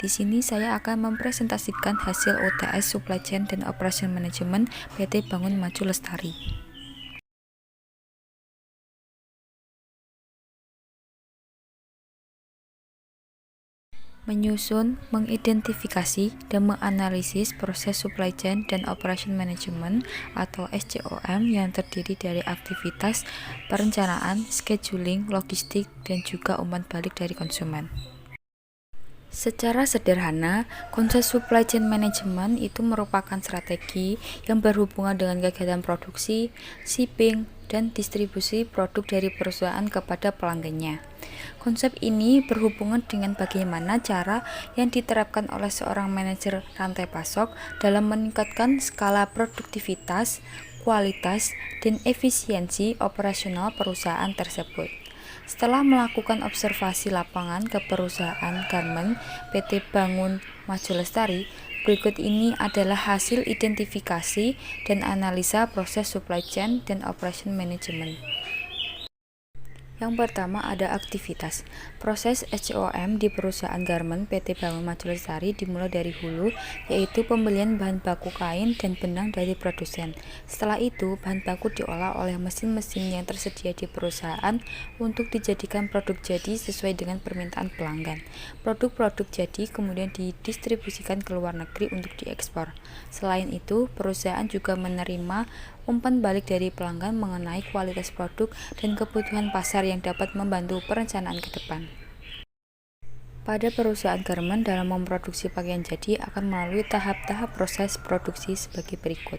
Di sini saya akan mempresentasikan hasil UTS Supply Chain dan Operation Management PT Bangun Maju Lestari. Menyusun, mengidentifikasi, dan menganalisis proses supply chain dan operation management atau SCOM yang terdiri dari aktivitas perencanaan, scheduling, logistik, dan juga umpan balik dari konsumen. Secara sederhana, konsep supply chain management itu merupakan strategi yang berhubungan dengan kegiatan produksi, shipping, dan distribusi produk dari perusahaan kepada pelanggannya. Konsep ini berhubungan dengan bagaimana cara yang diterapkan oleh seorang manajer rantai pasok dalam meningkatkan skala produktivitas, kualitas, dan efisiensi operasional perusahaan tersebut. Setelah melakukan observasi lapangan ke perusahaan garmen PT Bangun Maju Lestari, berikut ini adalah hasil identifikasi dan analisa proses supply chain dan operation management. Yang pertama ada aktivitas. Proses SCOM di perusahaan garmen PT Bangun Maju Lestari dimulai dari hulu, yaitu pembelian bahan baku kain dan benang dari produsen. Setelah itu, bahan baku diolah oleh mesin-mesin yang tersedia di perusahaan untuk dijadikan produk jadi sesuai dengan permintaan pelanggan. Produk-produk jadi kemudian didistribusikan ke luar negeri untuk diekspor. Selain itu, perusahaan juga menerima umpan balik dari pelanggan mengenai kualitas produk dan kebutuhan pasar yang dapat membantu perencanaan ke depan. Pada perusahaan garmen dalam memproduksi pakaian jadi akan melalui tahap-tahap proses produksi sebagai berikut.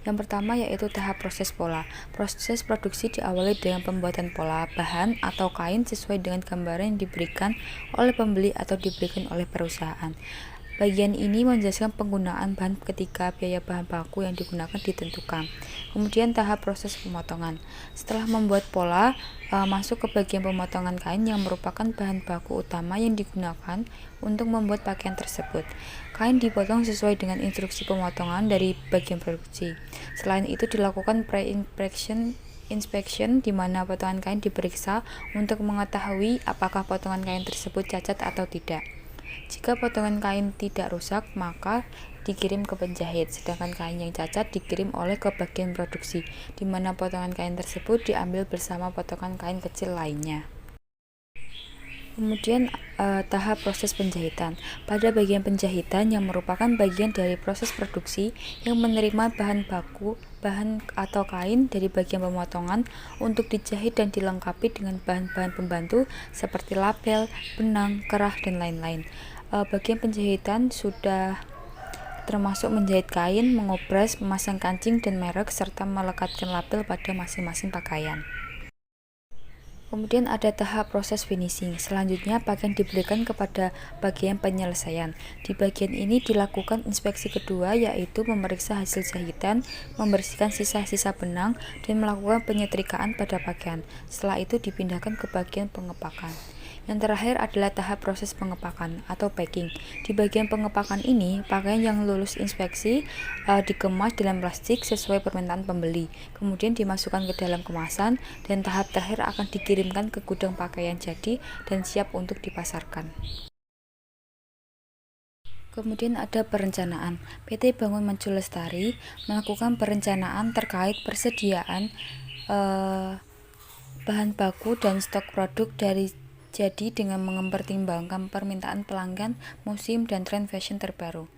Yang pertama yaitu tahap proses pola. Proses produksi diawali dengan pembuatan pola bahan atau kain sesuai dengan gambaran yang diberikan oleh pembeli atau diberikan oleh perusahaan. Bagian ini menjelaskan penggunaan bahan ketika biaya bahan baku yang digunakan ditentukan. Kemudian tahap proses pemotongan. Setelah membuat pola, masuk ke bagian pemotongan kain yang merupakan bahan baku utama yang digunakan untuk membuat pakaian tersebut. Kain dipotong sesuai dengan instruksi pemotongan dari bagian produksi. Selain itu dilakukan inspection di mana potongan kain diperiksa untuk mengetahui apakah potongan kain tersebut cacat atau tidak. Jika potongan kain tidak rusak, maka dikirim ke penjahit, sedangkan kain yang cacat dikirim oleh ke bagian produksi, di mana potongan kain tersebut diambil bersama potongan kain kecil lainnya. Kemudian tahap proses penjahitan. Pada bagian penjahitan yang merupakan bagian dari proses produksi yang menerima bahan atau kain dari bagian pemotongan untuk dijahit dan dilengkapi dengan bahan-bahan pembantu seperti label, benang, kerah, dan lain-lain. Bagian penjahitan sudah termasuk menjahit kain, mengopres, memasang kancing dan merek, serta melekatkan label pada masing-masing pakaian. Kemudian ada tahap proses finishing. Selanjutnya pakaian diberikan kepada bagian penyelesaian. Di bagian ini dilakukan inspeksi kedua, yaitu memeriksa hasil jahitan, membersihkan sisa-sisa benang, dan melakukan penyetrikaan pada pakaian. Setelah itu dipindahkan ke bagian pengepakan. Yang terakhir adalah tahap proses pengepakan atau packing. Di bagian pengepakan ini, pakaian yang lulus inspeksi dikemas dalam plastik sesuai permintaan pembeli, kemudian dimasukkan ke dalam kemasan, dan tahap terakhir akan dikirimkan ke gudang pakaian jadi dan siap untuk dipasarkan. Kemudian ada perencanaan. PT Bangun Maju Lestari melakukan perencanaan terkait persediaan bahan baku dan stok produk dari jadi dengan mempertimbangkan permintaan pelanggan, musim, dan tren fashion terbaru.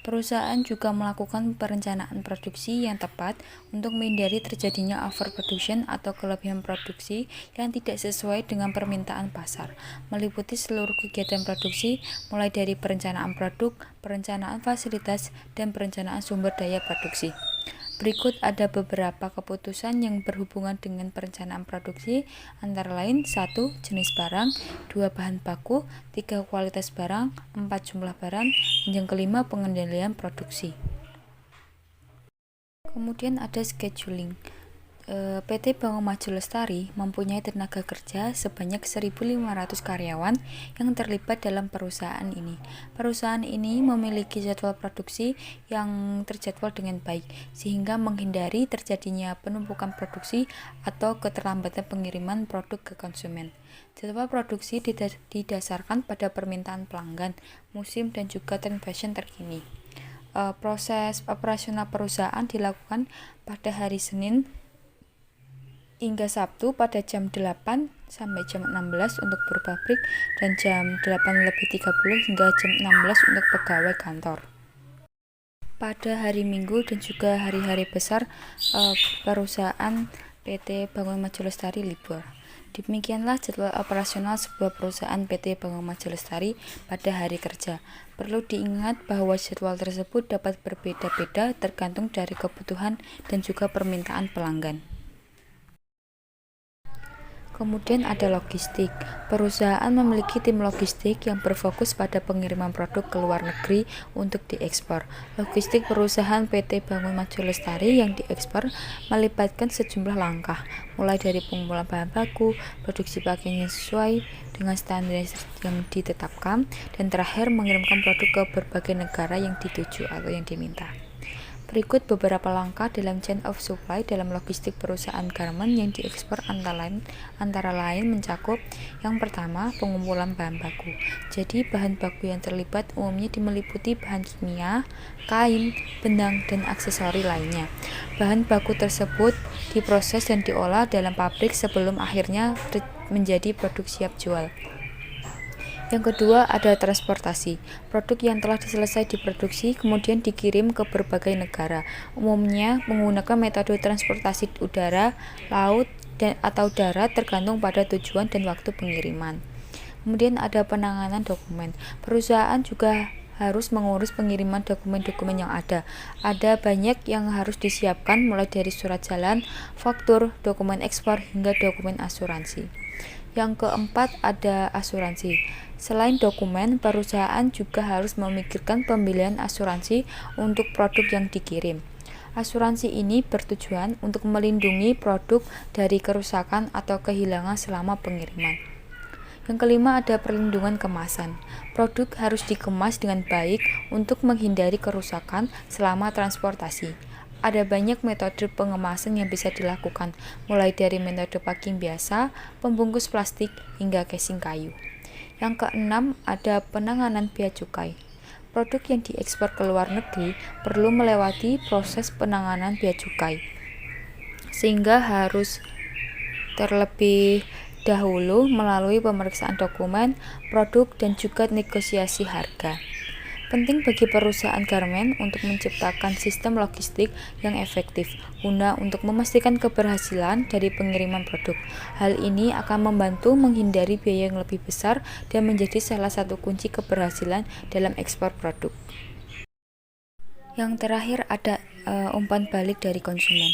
Perusahaan juga melakukan perencanaan produksi yang tepat untuk menghindari terjadinya overproduction atau kelebihan produksi yang tidak sesuai dengan permintaan pasar, meliputi seluruh kegiatan produksi mulai dari perencanaan produk, perencanaan fasilitas, dan perencanaan sumber daya produksi. Berikut ada beberapa keputusan yang berhubungan dengan perencanaan produksi, antara lain 1. Jenis barang, 2. Bahan baku, 3. Kualitas barang, 4. Jumlah barang, dan yang kelima pengendalian produksi. Kemudian ada scheduling. PT Bangun Maju Lestari mempunyai tenaga kerja sebanyak 1.500 karyawan yang terlibat dalam perusahaan ini. Perusahaan ini memiliki jadwal produksi yang terjadwal dengan baik, sehingga menghindari terjadinya penumpukan produksi atau keterlambatan pengiriman produk ke konsumen. Jadwal produksi didasarkan pada permintaan pelanggan, musim, dan juga tren fashion terkini. Proses operasional perusahaan dilakukan pada hari Senin hingga Sabtu pada jam 8 sampai jam 16 untuk buruh pabrik dan jam 8:30 hingga jam 16 untuk pegawai kantor. Pada hari Minggu dan juga hari-hari besar, perusahaan PT Bangun Maju Lestari libur. Demikianlah jadwal operasional sebuah perusahaan PT Bangun Maju Lestari pada hari kerja. Perlu diingat bahwa jadwal tersebut dapat berbeda-beda tergantung dari kebutuhan dan juga permintaan pelanggan. Kemudian ada logistik. Perusahaan memiliki tim logistik yang berfokus pada pengiriman produk ke luar negeri untuk diekspor. Logistik perusahaan PT Bangun Maju Lestari yang diekspor melibatkan sejumlah langkah, mulai dari pengumpulan bahan baku, produksi pakaian yang sesuai dengan standar yang ditetapkan, dan terakhir mengirimkan produk ke berbagai negara yang dituju atau yang diminta. Berikut beberapa langkah dalam chain of supply dalam logistik perusahaan garment yang diekspor antara lain mencakup yang pertama, pengumpulan bahan baku. Jadi, bahan baku yang terlibat umumnya meliputi bahan kimia, kain, benang, dan aksesori lainnya. Bahan baku tersebut diproses dan diolah dalam pabrik sebelum akhirnya menjadi produk siap jual. Yang kedua, ada transportasi. Produk yang telah selesai diproduksi kemudian dikirim ke berbagai negara, umumnya menggunakan metode transportasi udara, laut, atau darat tergantung pada tujuan dan waktu pengiriman. Kemudian ada penanganan dokumen. Perusahaan juga harus mengurus pengiriman dokumen-dokumen yang ada. Ada banyak yang harus disiapkan, mulai dari surat jalan, faktur, dokumen ekspor, hingga dokumen asuransi. Yang keempat, ada asuransi. Selain dokumen, perusahaan juga harus memikirkan pembelian asuransi untuk produk yang dikirim. Asuransi ini bertujuan untuk melindungi produk dari kerusakan atau kehilangan selama pengiriman. Yang kelima, ada perlindungan kemasan. Produk harus dikemas dengan baik untuk menghindari kerusakan selama transportasi. Ada banyak metode pengemasan yang bisa dilakukan, mulai dari metode packing biasa, pembungkus plastik, hingga casing kayu. Yang keenam, ada penanganan bea cukai. Produk yang diekspor ke luar negeri perlu melewati proses penanganan bea cukai, sehingga harus terlebih dahulu melalui pemeriksaan dokumen, produk, dan juga negosiasi harga. Penting bagi perusahaan garment untuk menciptakan sistem logistik yang efektif guna untuk memastikan keberhasilan dari pengiriman produk. Hal ini akan membantu menghindari biaya yang lebih besar dan menjadi salah satu kunci keberhasilan dalam ekspor produk. Yang terakhir ada umpan balik dari konsumen.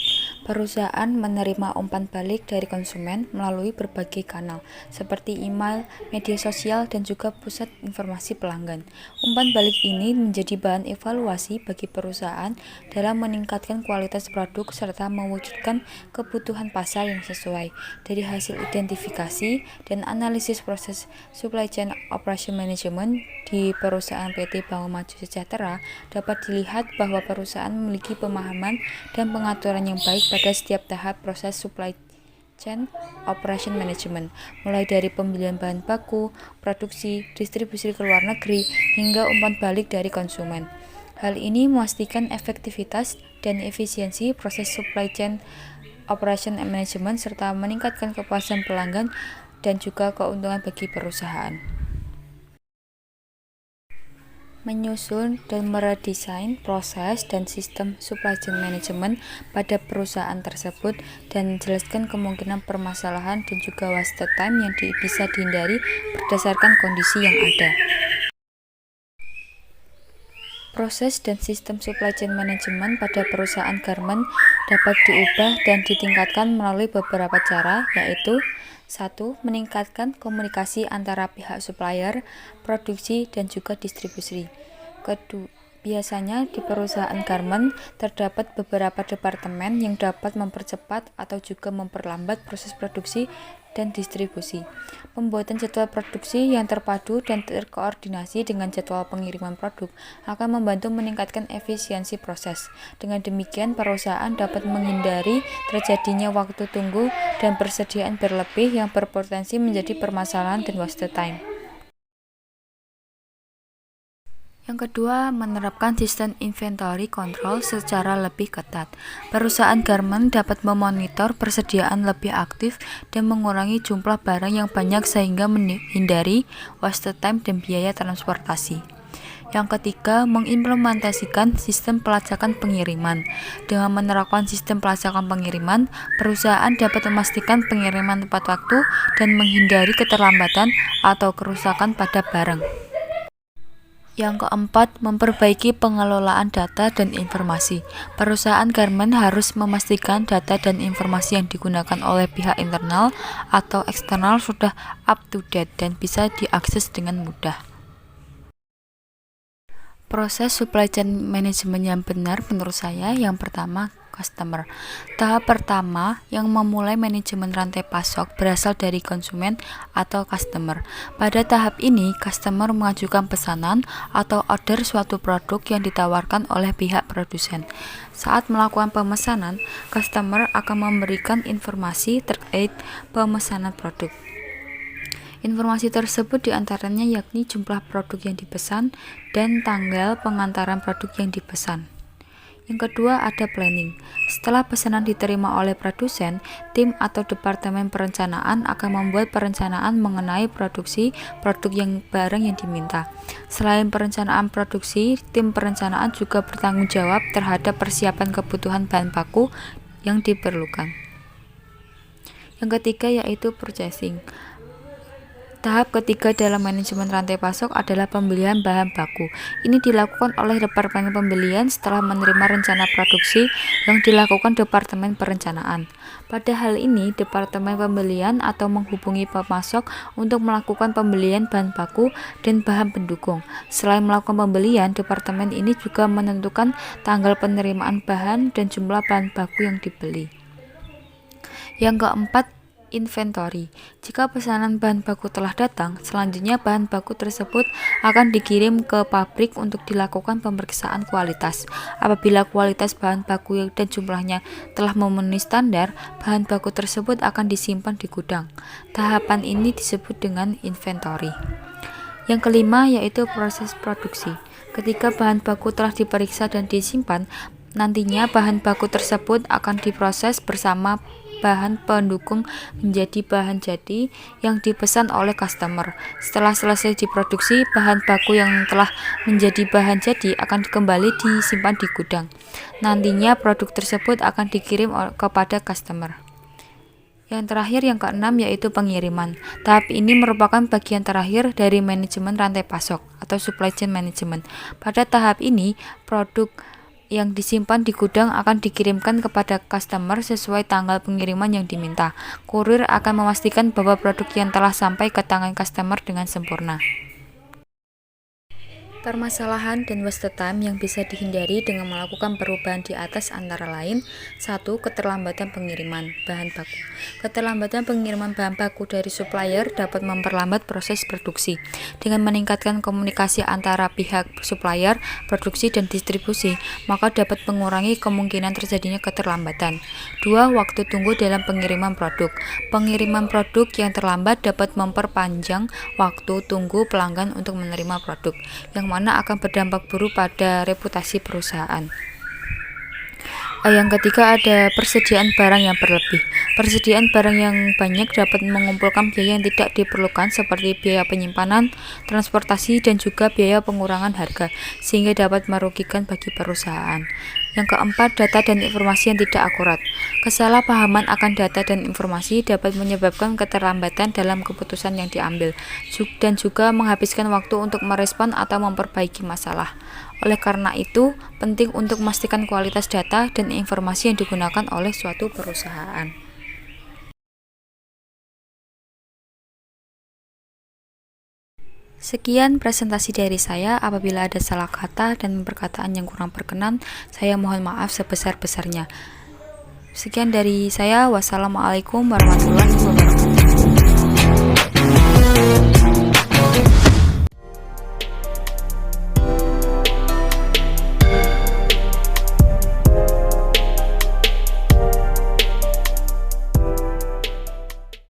Perusahaan menerima umpan balik dari konsumen melalui berbagai kanal, seperti email, media sosial, dan juga pusat informasi pelanggan. Umpan balik ini menjadi bahan evaluasi bagi perusahaan dalam meningkatkan kualitas produk serta mewujudkan kebutuhan pasar yang sesuai. Dari hasil identifikasi dan analisis proses supply chain operation management di perusahaan PT Bangun Maju Sejahtera, dapat dilihat bahwa perusahaan memiliki pemahaman dan pengaturan yang baik pada setiap tahap proses supply chain operation management, mulai dari pembelian bahan baku, produksi, distribusi ke luar negeri, hingga umpan balik dari konsumen. Hal ini memastikan efektivitas dan efisiensi proses supply chain operation management serta meningkatkan kepuasan pelanggan dan juga keuntungan bagi perusahaan. Menyusun dan meredesain proses dan sistem supply chain management pada perusahaan tersebut dan menjelaskan kemungkinan permasalahan dan juga wasted time yang bisa dihindari berdasarkan kondisi yang ada. Proses dan sistem supply chain management pada perusahaan garment dapat diubah dan ditingkatkan melalui beberapa cara, yaitu 1. Meningkatkan komunikasi antara pihak supplier, produksi, dan juga distribusi. Biasanya di perusahaan garment terdapat beberapa departemen yang dapat mempercepat atau juga memperlambat proses produksi dan distribusi. Pembuatan jadwal produksi yang terpadu dan terkoordinasi dengan jadwal pengiriman produk akan membantu meningkatkan efisiensi proses. Dengan demikian, perusahaan dapat menghindari terjadinya waktu tunggu dan persediaan berlebih yang berpotensi menjadi permasalahan dan waste time. Yang kedua, menerapkan sistem inventory control secara lebih ketat. Perusahaan garment dapat memonitor persediaan lebih aktif dan mengurangi jumlah barang yang banyak sehingga menghindari waste time dan biaya transportasi. Yang ketiga, mengimplementasikan sistem pelacakan pengiriman. Dengan menerapkan sistem pelacakan pengiriman, perusahaan dapat memastikan pengiriman tepat waktu dan menghindari keterlambatan atau kerusakan pada barang. Yang keempat, memperbaiki pengelolaan data dan informasi. Perusahaan garment harus memastikan data dan informasi yang digunakan oleh pihak internal atau eksternal sudah up to date dan bisa diakses dengan mudah. Proses supply chain management yang benar menurut saya yang pertama, customer. Tahap pertama yang memulai manajemen rantai pasok berasal dari konsumen atau customer. Pada tahap ini, customer mengajukan pesanan atau order suatu produk yang ditawarkan oleh pihak produsen. Saat melakukan pemesanan, customer akan memberikan informasi terkait pemesanan produk. Informasi tersebut diantaranya yakni jumlah produk yang dipesan dan tanggal pengantaran produk yang dipesan. Yang kedua ada planning. Setelah pesanan diterima oleh produsen, tim atau departemen perencanaan akan membuat perencanaan mengenai produksi produk yang barang yang diminta. Selain perencanaan produksi, tim perencanaan juga bertanggung jawab terhadap persiapan kebutuhan bahan baku yang diperlukan. Yang ketiga yaitu purchasing. Tahap ketiga dalam manajemen rantai pasok adalah pembelian bahan baku. Ini dilakukan oleh Departemen Pembelian setelah menerima rencana produksi yang dilakukan Departemen Perencanaan. Pada hal ini, Departemen Pembelian atau menghubungi pemasok untuk melakukan pembelian bahan baku dan bahan pendukung. Selain melakukan pembelian, Departemen ini juga menentukan tanggal penerimaan bahan dan jumlah bahan baku yang dibeli. Yang keempat, inventory. Jika pesanan bahan baku telah datang, selanjutnya bahan baku tersebut akan dikirim ke pabrik untuk dilakukan pemeriksaan kualitas. Apabila kualitas bahan baku dan jumlahnya telah memenuhi standar, bahan baku tersebut akan disimpan di gudang. Tahapan ini disebut dengan inventory. Yang kelima yaitu proses produksi. Ketika bahan baku telah diperiksa dan disimpan, nantinya bahan baku tersebut akan diproses bersama bahan pendukung menjadi bahan jadi yang dipesan oleh customer. Setelah selesai diproduksi, bahan baku yang telah menjadi bahan jadi akan kembali disimpan di gudang. Nantinya produk tersebut akan dikirim kepada customer. Yang terakhir yang keenam yaitu pengiriman. Tahap ini merupakan bagian terakhir dari manajemen rantai pasok atau supply chain management. Pada tahap ini, produk yang disimpan di gudang akan dikirimkan kepada customer sesuai tanggal pengiriman yang diminta. Kurir akan memastikan bahwa produk yang telah sampai ke tangan customer dengan sempurna. Permasalahan dan waste time yang bisa dihindari dengan melakukan perubahan di atas antara lain: 1. Keterlambatan pengiriman bahan baku. Keterlambatan pengiriman bahan baku dari supplier dapat memperlambat proses produksi. Dengan meningkatkan komunikasi antara pihak supplier, produksi, dan distribusi, maka dapat mengurangi kemungkinan terjadinya keterlambatan. 2. Waktu tunggu dalam pengiriman produk. Pengiriman produk yang terlambat dapat memperpanjang waktu tunggu pelanggan untuk menerima produk, yang mana akan berdampak buruk pada reputasi perusahaan. Yang ketiga ada persediaan barang yang berlebih. Persediaan barang yang banyak dapat mengumpulkan biaya yang tidak diperlukan seperti biaya penyimpanan, transportasi, dan juga biaya pengurangan harga, sehingga dapat merugikan bagi perusahaan. Yang keempat, data dan informasi yang tidak akurat. Kesalahpahaman akan data dan informasi dapat menyebabkan keterlambatan dalam keputusan yang diambil, dan juga menghabiskan waktu untuk merespon atau memperbaiki masalah. Oleh karena itu, penting untuk memastikan kualitas data dan informasi yang digunakan oleh suatu perusahaan. Sekian presentasi dari saya. Apabila ada salah kata dan perkataan yang kurang berkenan, saya mohon maaf sebesar-besarnya. Sekian dari saya. Wassalamualaikum warahmatullahi wabarakatuh.